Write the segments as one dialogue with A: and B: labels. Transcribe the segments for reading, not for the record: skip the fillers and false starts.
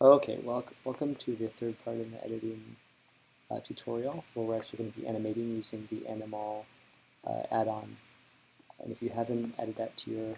A: Okay, welcome to the third part in the editing tutorial where we're actually going to be animating using the AnimAll add-on. And if you haven't added that to your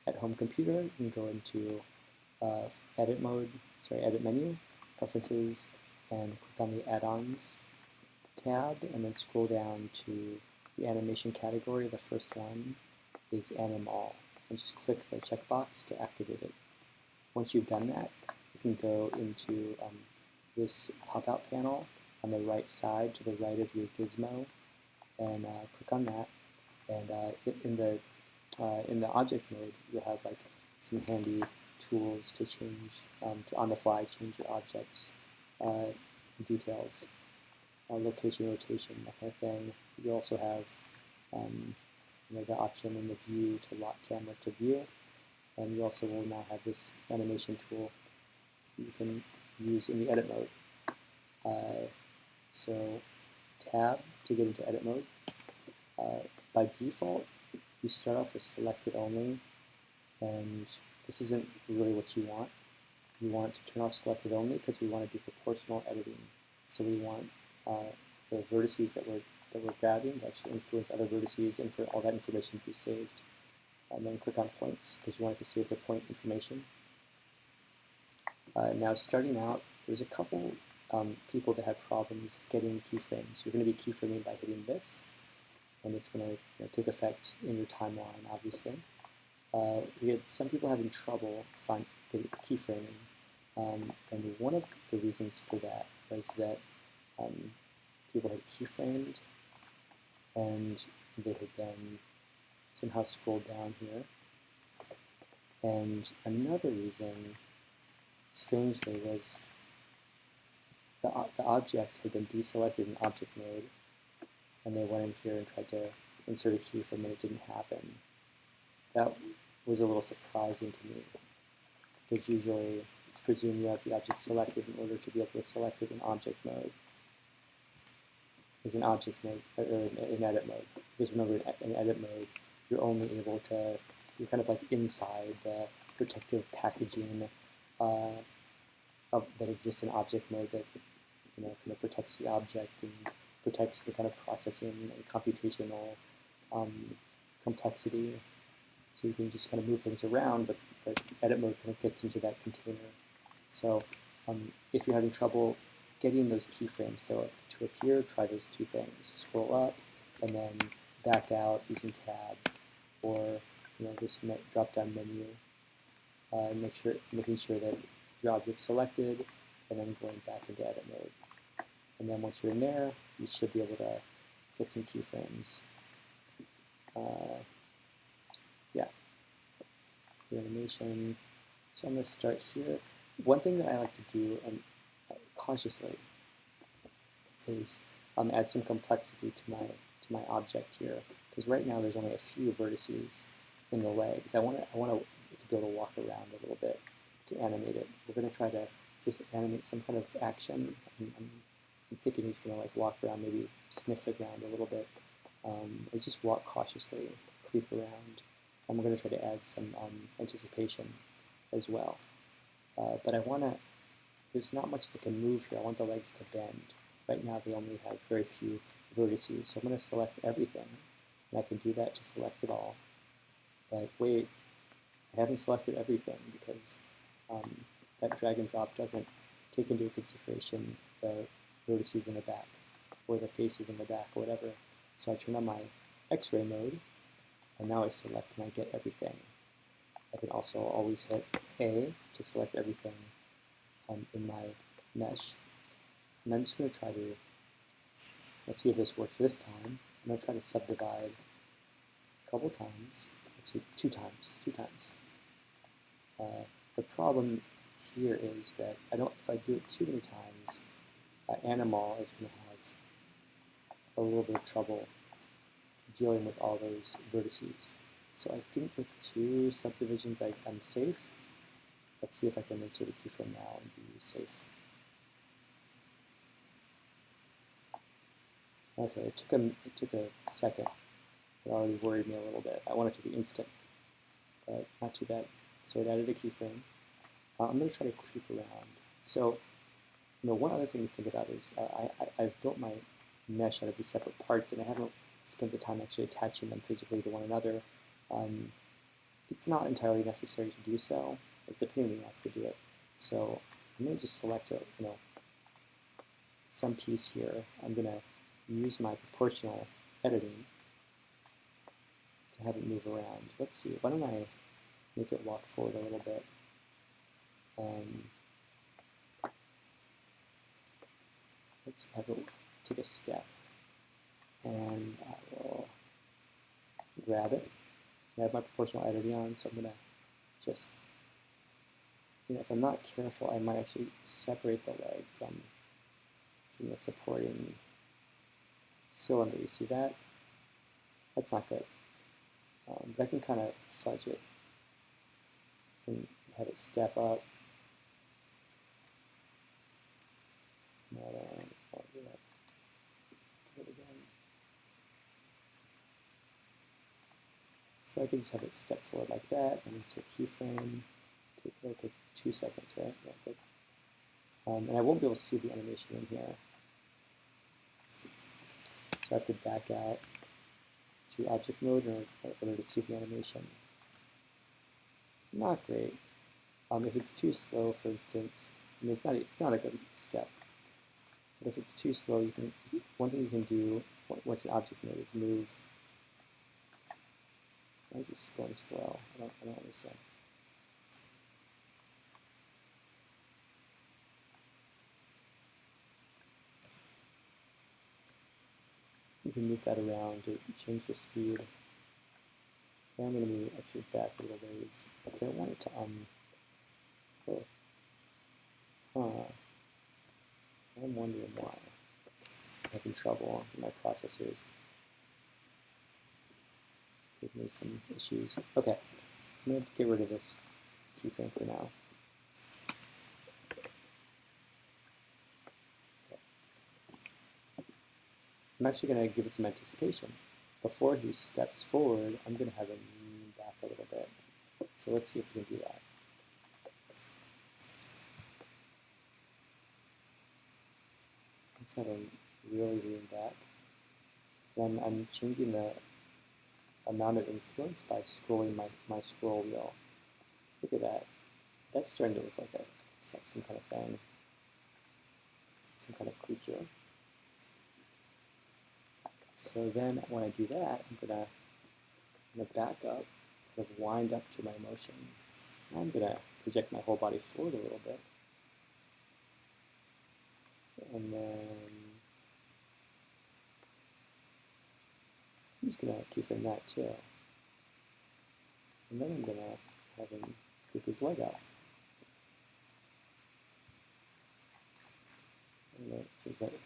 A: at-home computer, you can go into edit menu, preferences, and click on the add-ons tab, and then scroll down to the animation category. The first one is AnimAll, and just click the checkbox to activate it. Once you've done that, you can go into this pop-out panel on the right side to the right of your gizmo and click on that. And in the object mode, you'll have like some handy tools to change to on the fly change your objects details, location, rotation, that kind of thing. You also have the option in the view to lock camera to view. And you also will now have this animation tool you can use in the edit mode. So tab to get into edit mode. By default, you start off with selected only, and this isn't really what you want. You want to turn off selected only because we want to do proportional editing. So we want the vertices that we're grabbing to actually influence other vertices and for all that information to be saved. And then click on points because you want it to save the point information. Now starting out, there's a couple people that have problems getting keyframes. You're going to be keyframing by hitting this, and it's going to take effect in your timeline, obviously. We had some people having trouble getting keyframing, and one of the reasons for that was that people had keyframed and they had then somehow scrolled down here. And another reason, strangely, was the object had been deselected in object mode, and they went in here and tried to insert a keyframe and it didn't happen. That was a little surprising to me, because usually it's presumed you have the object selected in order to be able to select it in object mode. As in object mode, or in edit mode. Because remember, in edit mode, you're only able to, you're kind of like inside the protective packaging that exists in object mode that kind of protects the object and protects the kind of processing and computational complexity. So you can just kind of move things around, but edit mode kind of gets into that container. So if you're having trouble getting those keyframes to appear, try those two things. Scroll up and then back out using tab, or this drop-down menu, and making sure that your object's selected, and then going back into edit mode. And then once you're in there, you should be able to get some keyframes. Yeah, the animation. So I'm going to start here. One thing that I like to do, and consciously, is add some complexity to my object here, because right now there's only a few vertices in the legs. I want it to be able to walk around a little bit to animate it. We're going to try to just animate some kind of action. I'm thinking he's going to like walk around, maybe sniff the ground a little bit, or just walk cautiously, creep around. And we're going to try to add some anticipation as well. But there's not much that can move here. I want the legs to bend. Right now they only have very few vertices, so I'm going to select everything. And I can do that to select it all. But wait, I haven't selected everything because that drag and drop doesn't take into consideration the vertices in the back, or the faces in the back, or whatever. So I turn on my X-ray mode, and now I select and I get everything. I can also always hit A to select everything in my mesh. And I'm just going to try to, let's see if this works this time. I'm going to try to subdivide a couple times. Let's see, two times. The problem here is that if I do it too many times, AnimAll is going to have a little bit of trouble dealing with all those vertices. So I think with two subdivisions I'm safe. Let's see if I can insert a keyframe now and be safe. Okay, it took a second. It already worried me a little bit. I want it to be instant, but not too bad. So it added a keyframe. I'm going to try to creep around. So, one other thing to think about is I've built my mesh out of these separate parts, and I haven't spent the time actually attaching them physically to one another. It's not entirely necessary to do so. It's a pain in the ass to do it. So I'm going to just select some piece here. I'm going to use my proportional editing to have it move around. Let's see. Why don't I make it walk forward a little bit? Let's have it take a step, and I will grab it. I have my proportional editing on, so I'm going to just, if I'm not careful, I might actually separate the leg from the supporting cylinder. You see that? That's not good. But I can kind of fudge it and have it step up. No, I'll do that. Do it again. So I can just have it step forward like that, and insert keyframe. It'll take 2 seconds, right? Yeah, good. And I won't be able to see the animation in here. So I have to back out to object mode in order to see the animation. Not great. If it's too slow, for instance, I mean, it's not a good step. But if it's too slow, one thing you can do once the object mode is move. Why is this going slow? I don't understand. You can move that around to change the speed. And I'm going to move it actually back a little ways because I want it to I'm wondering why I'm having trouble with my processors. Give me some issues. Okay, I'm going to get rid of this keyframe for now. Okay. I'm actually going to give it some anticipation. Before he steps forward, I'm going to have him lean back a little bit. So let's see if we can do that. Let's have him really lean back. Then I'm changing the amount of influence by scrolling my scroll wheel. Look at that. That's starting to look like some kind of thing, some kind of creature. So then when I do that, I'm gonna back up, kind of wind up to my motion. I'm gonna project my whole body forward a little bit. And then I'm just gonna keyframe that too. And then I'm gonna have him poop his leg out. And then it says right.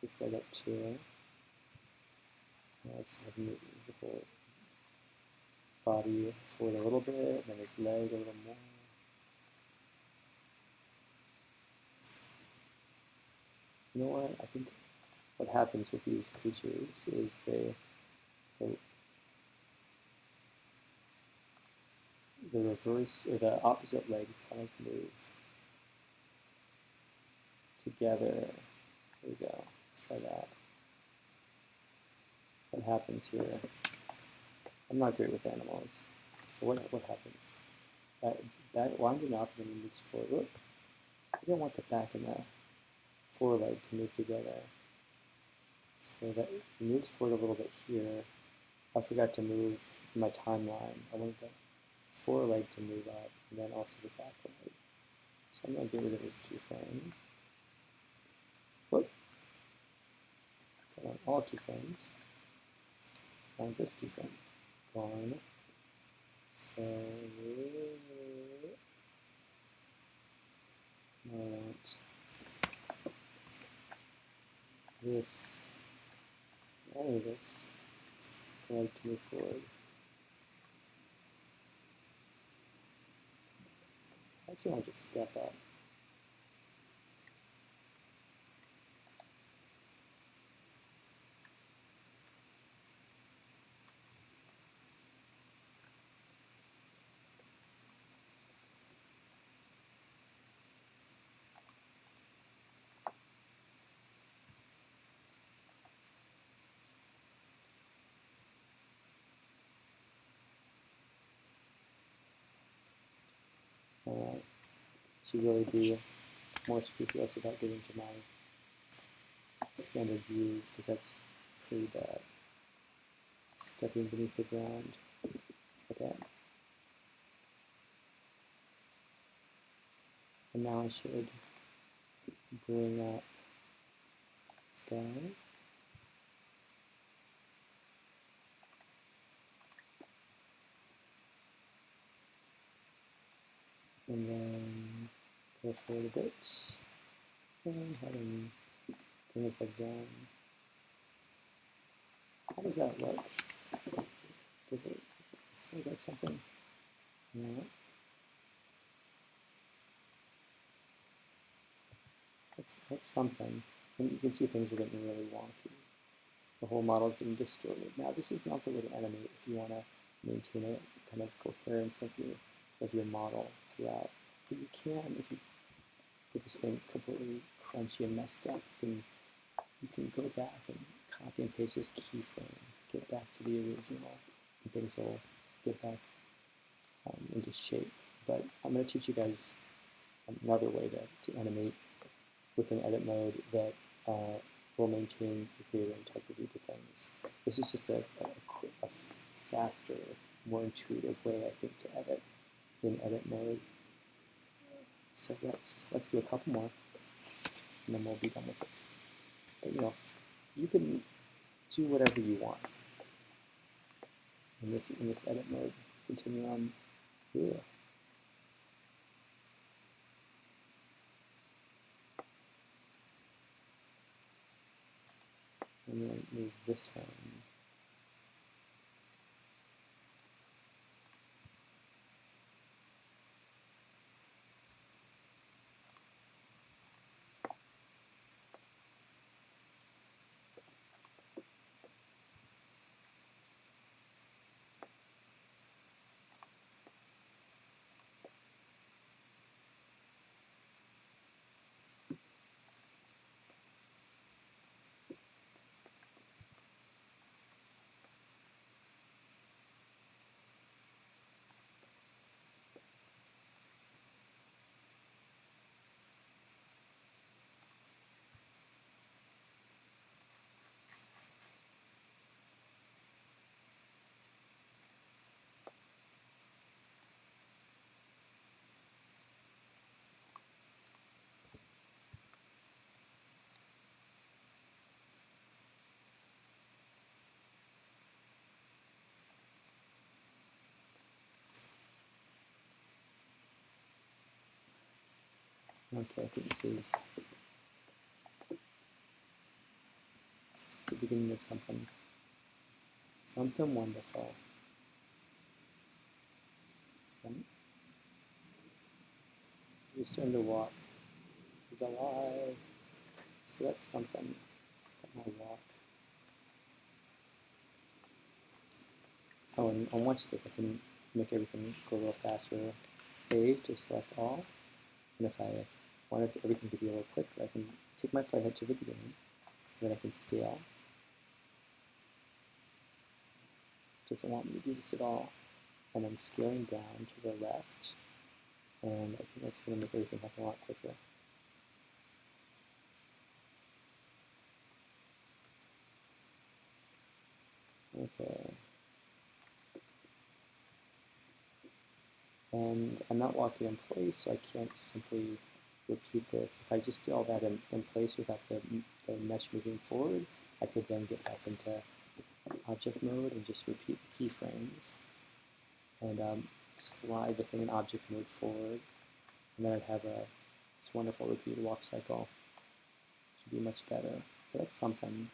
A: This leg up too. Let's have him move the whole body forward a little bit, and then his leg a little more. You know what? I think what happens with these creatures is the reverse or the opposite legs kind of move together. There we go. Let's try that. What happens here? I'm not great with animals. So what happens? That winding up and then he moves forward. Look, I don't want the back and the foreleg to move together. So that he moves forward a little bit here. I forgot to move my timeline. I wanted the foreleg to move up and then also the back leg. So I'm going to get rid of this keyframe. Whoop. Put on all keyframes. On this keyframe. Gone. So I want this, only this, leg to move forward. I also want to just step up. to really be more scrupulous about getting to my standard views, because that's pretty bad. Stepping beneath the ground. Okay. And now I should bring up this guy. And then go forward a bit. And have him bring his head down. How does that work? Does it look like something? No. That's something. And you can see things are getting really wonky. The whole model is getting distorted. Now, this is not the way to animate if you want to maintain a kind of coherence of your model throughout. But you can, if you get this thing completely crunchy and messed up, you can go back and copy and paste this keyframe, get back to the original, and things will get back into shape. But I'm going to teach you guys another way to animate within edit mode that will maintain the creator integrity to things. This is just a faster, more intuitive way, I think, to edit in edit mode. So let's do a couple more, and then we'll be done with this. But you can do whatever you want in this edit mode. Continue on. Ugh. And then move this one. Okay, I think this is the beginning of something wonderful. He's starting to walk. He's alive. So that's something. I'll walk. Oh, and watch this. I can make everything go a little faster. A to select all. And if I wanted everything to be a little quicker, I can take my playhead to the beginning. And then I can scale. Doesn't want me to do this at all. And then scaling down to the left. And I think that's going to make everything happen a lot quicker. Okay. And I'm not walking in place, so I can't simply repeat this. If I just do all that in place without the mesh moving forward, I could then get back into object mode and just repeat the keyframes and slide the thing in object mode forward. And then I'd have this wonderful repeated walk cycle. Should be much better. But that's something.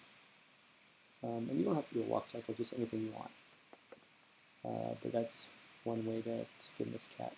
A: And you don't have to do a walk cycle, just anything you want. But that's one way to skin this cat.